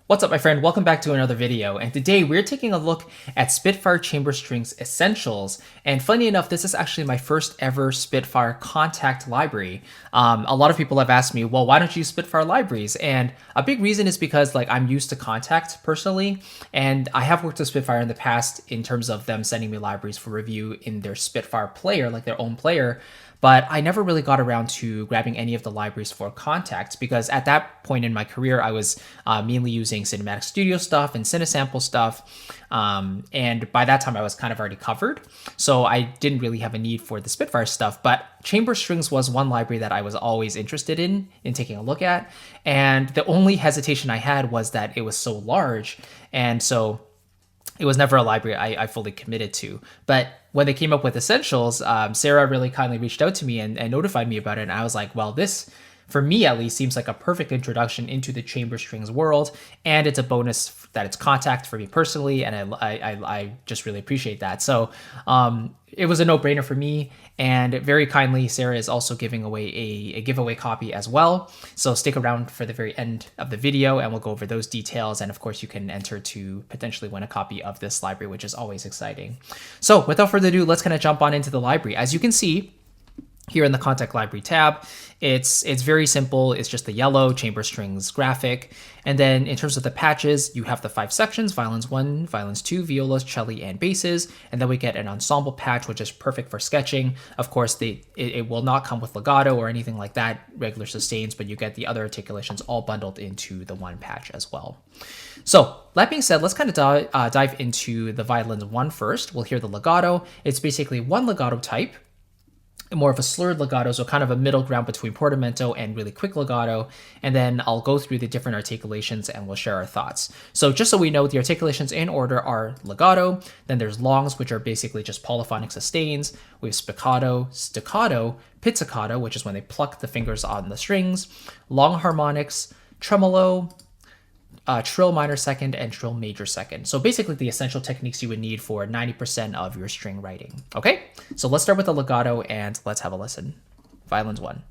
What's up, my friend? Welcome back to another video, and today we're taking a look at Spitfire Chamber Strings Essentials. And funny enough, this is actually my first ever Spitfire contact library. A lot of people have asked me, well, why don't you use Spitfire libraries? And a big reason is because I'm used to contact personally, and I have worked with Spitfire in the past in terms of them sending me libraries for review in their Spitfire player, like their own player. But I never really got around to grabbing any of the libraries for contact because at that point in my career, I was mainly using Cinematic Studio stuff and Cinesample stuff. And by that time, I was kind of already covered. So I didn't really have a need for the Spitfire stuff. But Chamber Strings was one library that I was always interested in taking a look at. And the only hesitation I had was that it was so large. And so it was never a library I fully committed to. But when they came up with Essentials, Sarah really kindly reached out to me and notified me about it. And I was like, well, this, for me at least, seems like a perfect introduction into the chamber strings world. And it's a bonus that it's contact for me personally. And I just really appreciate that. So it was a no-brainer for me. And very kindly, Sarah is also giving away a giveaway copy as well. So stick around for the very end of the video and we'll go over those details. And of course, you can enter to potentially win a copy of this library, which is always exciting. So without further ado, let's kind of jump on into the library. As you can see, here in the Contact Library tab, it's very simple. It's just the yellow chamber strings graphic. And then in terms of the patches, you have the 5 sections: violins 1, violins 2, violas, cello, and basses. And then we get an ensemble patch, which is perfect for sketching. Of course, it will not come with legato or anything like that, regular sustains, but you get the other articulations all bundled into the one patch as well. So that being said, let's kind of dive into the violins 1 first. We'll hear the legato. It's basically one legato type, more of a slurred legato, so kind of a middle ground between portamento and really quick legato. And then I'll go through the different articulations and we'll share our thoughts. So just so we know, the articulations in order are legato, then there's longs, which are basically just polyphonic sustains. We have spiccato, staccato, pizzicato, which is when they pluck the fingers on the strings, long harmonics, tremolo, trill minor second, and trill major second. So basically the essential techniques you would need for 90% of your string writing. Okay, so let's start with the legato and let's have a listen. Violins 1.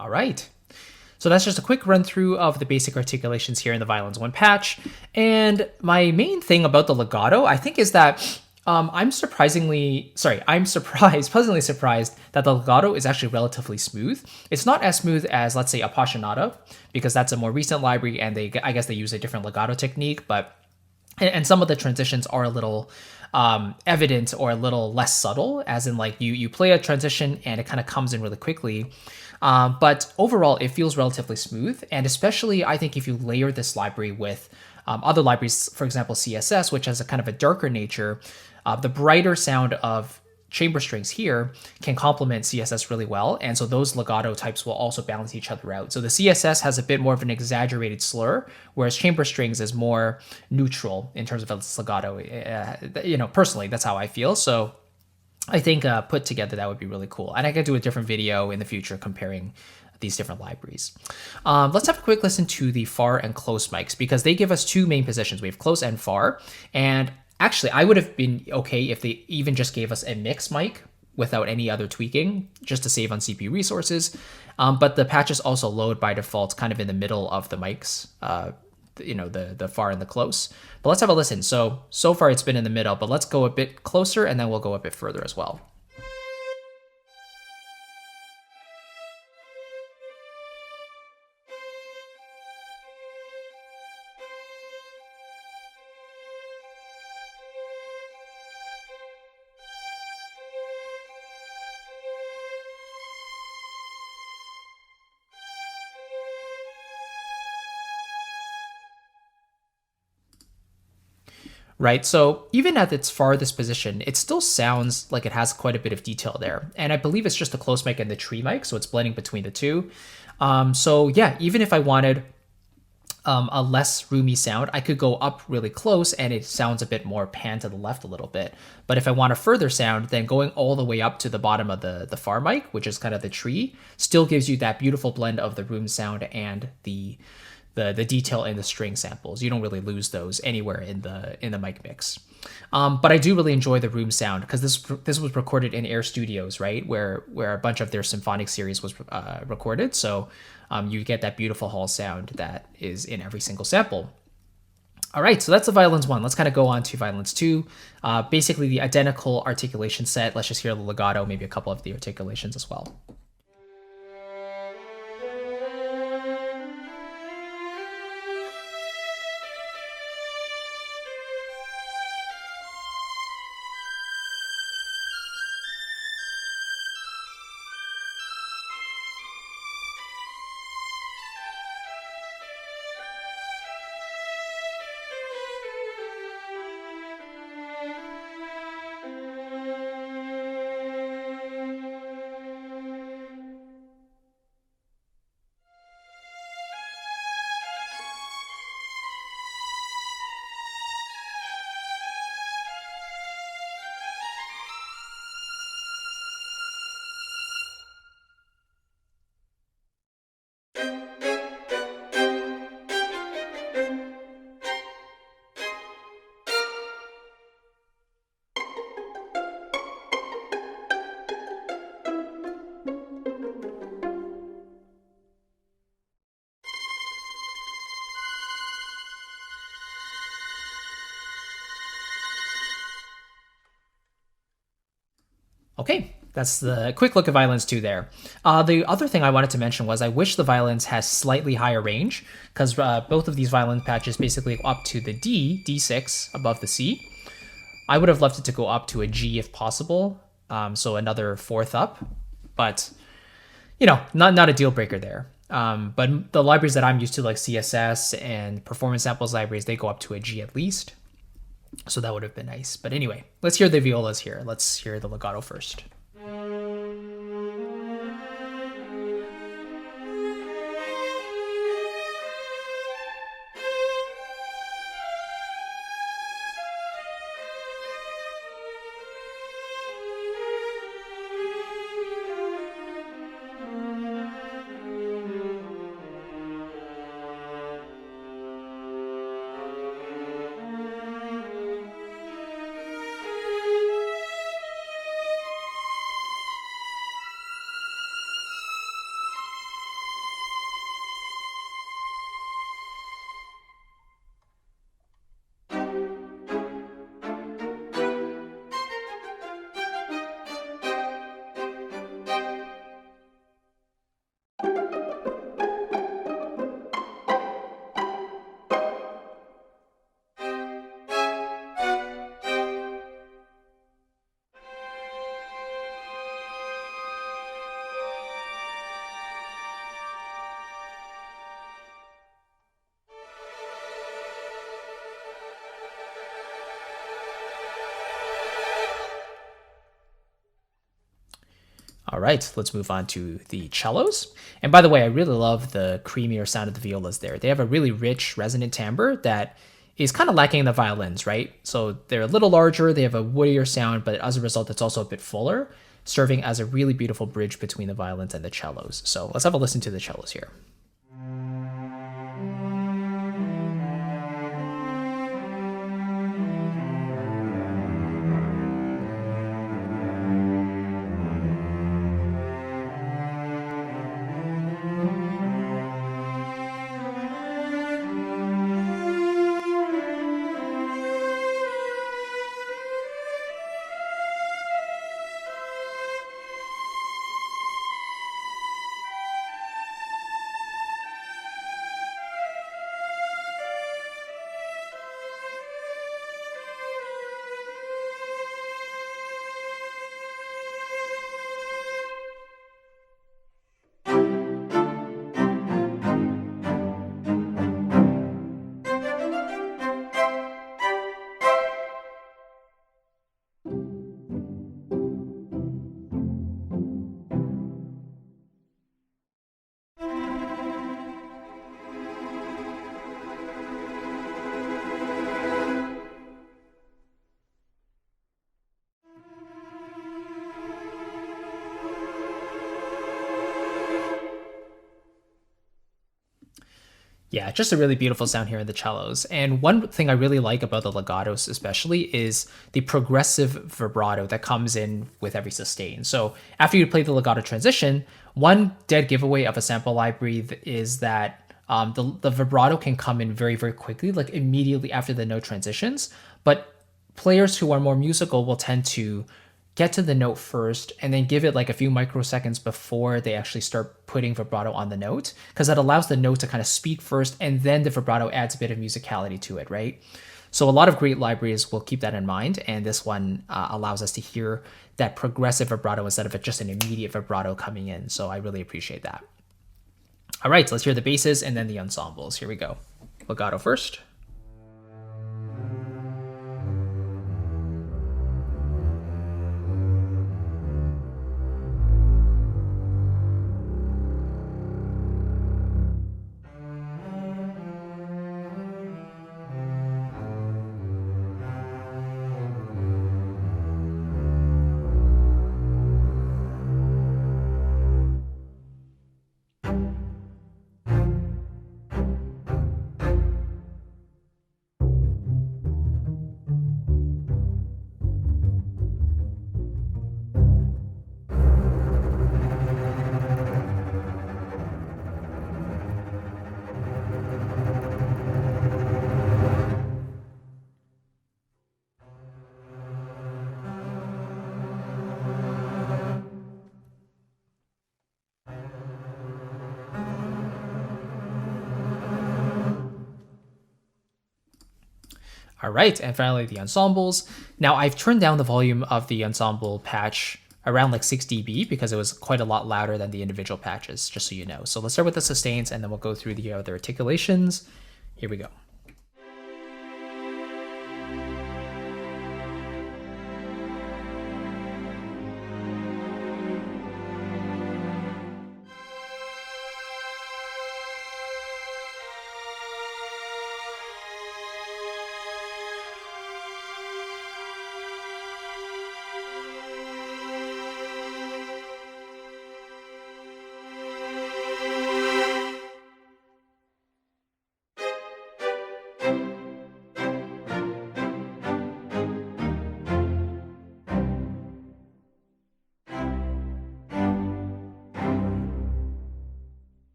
All right. So that's just a quick run through of the basic articulations here in the Violins 1 patch. And my main thing about the legato, I think, is that I'm pleasantly surprised that the legato is actually relatively smooth. It's not as smooth as, let's say, Appassionata, because that's a more recent library, and I guess they use a different legato technique, but and some of the transitions are a little evident or a little less subtle, as in like you play a transition and it kind of comes in really quickly. But overall, it feels relatively smooth, and especially I think if you layer this library with other libraries, for example, CSS, which has a kind of a darker nature, the brighter sound of chamber strings here can complement CSS really well, and so those legato types will also balance each other out. So the CSS has a bit more of an exaggerated slur, whereas chamber strings is more neutral in terms of its legato. Personally, that's how I feel. So I think put together that would be really cool, and I could do a different video in the future comparing these different libraries. Let's have a quick listen to the far and close mics, because they give us two main positions. We have close and far, and actually, I would have been okay if they even just gave us a mix mic without any other tweaking, just to save on CPU resources. But the patches also load by default kind of in the middle of the mics, the far and the close. But let's have a listen. So far it's been in the middle, but let's go a bit closer and then we'll go a bit further as well. Right, so even at its farthest position, it still sounds like it has quite a bit of detail there. And I believe it's just the close mic and the tree mic, so it's blending between the two. So yeah, even if I wanted a less roomy sound, I could go up really close and it sounds a bit more pan to the left a little bit. But if I want a further sound, then going all the way up to the bottom of the far mic, which is kind of the tree, still gives you that beautiful blend of the room sound and the detail in the string samples. You don't really lose those anywhere in the mic mix. But I do really enjoy the room sound, because this was recorded in Air Studios, right, where a bunch of their symphonic series was recorded. So you get that beautiful hall sound that is in every single sample. All right, so that's the violins 1. Let's kind of go on to violins 2. Basically the identical articulation set. Let's just hear the legato, maybe a couple of the articulations as well. Okay, that's the quick look at violins 2 there. The other thing I wanted to mention was I wish the violins has slightly higher range, because both of these violin patches basically go up to the D6 above the C. I would have left it to go up to a G if possible, so another fourth up, but not a deal breaker there. But the libraries that I'm used to, like CSS and performance samples libraries, they go up to a G at least. So that would have been nice. But anyway, let's hear the violas here. Let's hear the legato first. All right, let's move on to the cellos. And by the way, I really love the creamier sound of the violas there. They have a really rich, resonant timbre that is kind of lacking in the violins, right? So they're a little larger, they have a woodier sound, but as a result, it's also a bit fuller, serving as a really beautiful bridge between the violins and the cellos. So let's have a listen to the cellos here. Yeah, just a really beautiful sound here in the cellos. And one thing I really like about the legatos especially is the progressive vibrato that comes in with every sustain. So after you play the legato transition, one dead giveaway of a sample library is that the vibrato can come in very, very quickly, like immediately after the note transitions. But players who are more musical will tend to get to the note first and then give it like a few microseconds before they actually start putting vibrato on the note, because that allows the note to kind of speak first and then the vibrato adds a bit of musicality to it, right? So a lot of great libraries will keep that in mind, and this one allows us to hear that progressive vibrato instead of just an immediate vibrato coming in. So I really appreciate that. All right, so let's hear the basses and then the ensembles. Here we go. Legato first. All right, and finally the ensembles. Now I've turned down the volume of the ensemble patch around like 6 dB because it was quite a lot louder than the individual patches, just so you know. So let's start with the sustains and then we'll go through the other articulations. Here we go.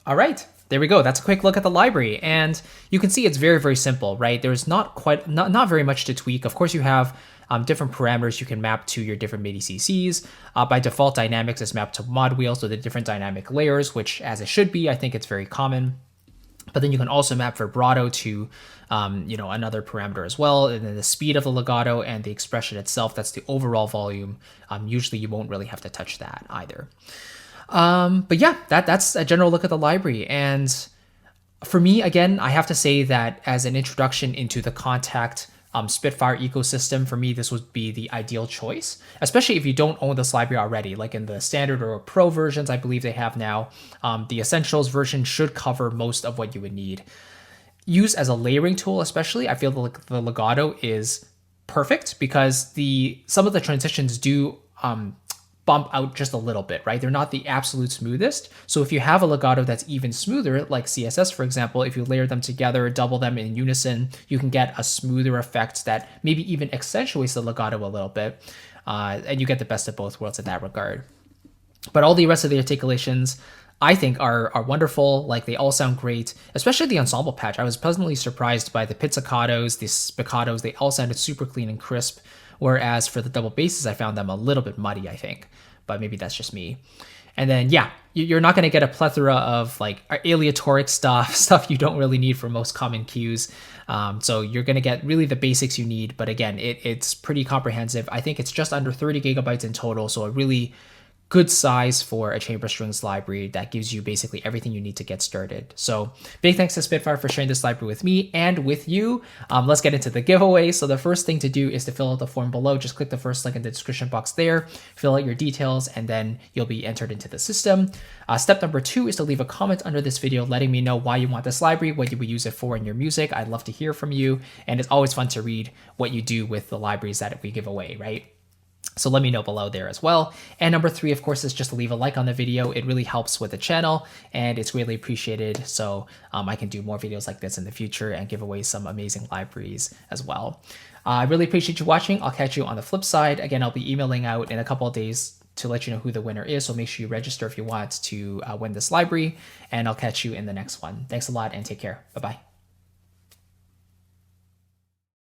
All right, there we go. That's a quick look at the library, and you can see it's very, very simple, right? There's not very much to tweak. Of course, you have different parameters you can map to your different MIDI CCs. By default, dynamics is mapped to mod wheels with the different dynamic layers, which, as it should be, I think it's very common. But then you can also map vibrato to, another parameter as well, and then the speed of the legato and the expression itself. That's the overall volume. Usually, you won't really have to touch that either. But yeah, that's a general look at the library. And for me, again, I have to say that as an introduction into the Kontakt Spitfire ecosystem, for me, this would be the ideal choice, especially if you don't own this library already. Like in the standard or pro versions, I believe they have now, the essentials version should cover most of what you would need. Used as a layering tool, especially, I feel like the legato is perfect because some of the transitions do bump out just a little bit, right? They're not the absolute smoothest. So if you have a legato that's even smoother, like CSS, for example, if you layer them together, double them in unison, you can get a smoother effect that maybe even accentuates the legato a little bit. And you get the best of both worlds in that regard. But all the rest of the articulations, I think, are wonderful. Like, they all sound great, especially the ensemble patch. I was pleasantly surprised by the pizzicatos, the spiccatos. They all sounded super clean and crisp. Whereas for the double basses, I found them a little bit muddy, I think. But maybe that's just me. And then, yeah, you're not going to get a plethora of like aleatoric stuff you don't really need for most common cues. So you're going to get really the basics you need. But again, it's pretty comprehensive. I think it's just under 30 gigabytes in total. So a really good size for a chamber strings library that gives you basically everything you need to get started. So big thanks to Spitfire for sharing this library with me and with you. Let's get into the giveaway. So the first thing to do is to fill out the form below. Just click the first link in the description box there, fill out your details, and then you'll be entered into the system. Step number 2 is to leave a comment under this video letting me know why you want this library, what you would use it for in your music. I'd love to hear from you, and it's always fun to read what you do with the libraries that we give away, right? So let me know below there as well. And number 3, of course, is just to leave a like on the video. It really helps with the channel and it's greatly appreciated. So I can do more videos like this in the future and give away some amazing libraries as well. I really appreciate you watching. I'll catch you on the flip side. Again, I'll be emailing out in a couple of days to let you know who the winner is. So make sure you register if you want to win this library, and I'll catch you in the next one. Thanks a lot and take care. Bye-bye.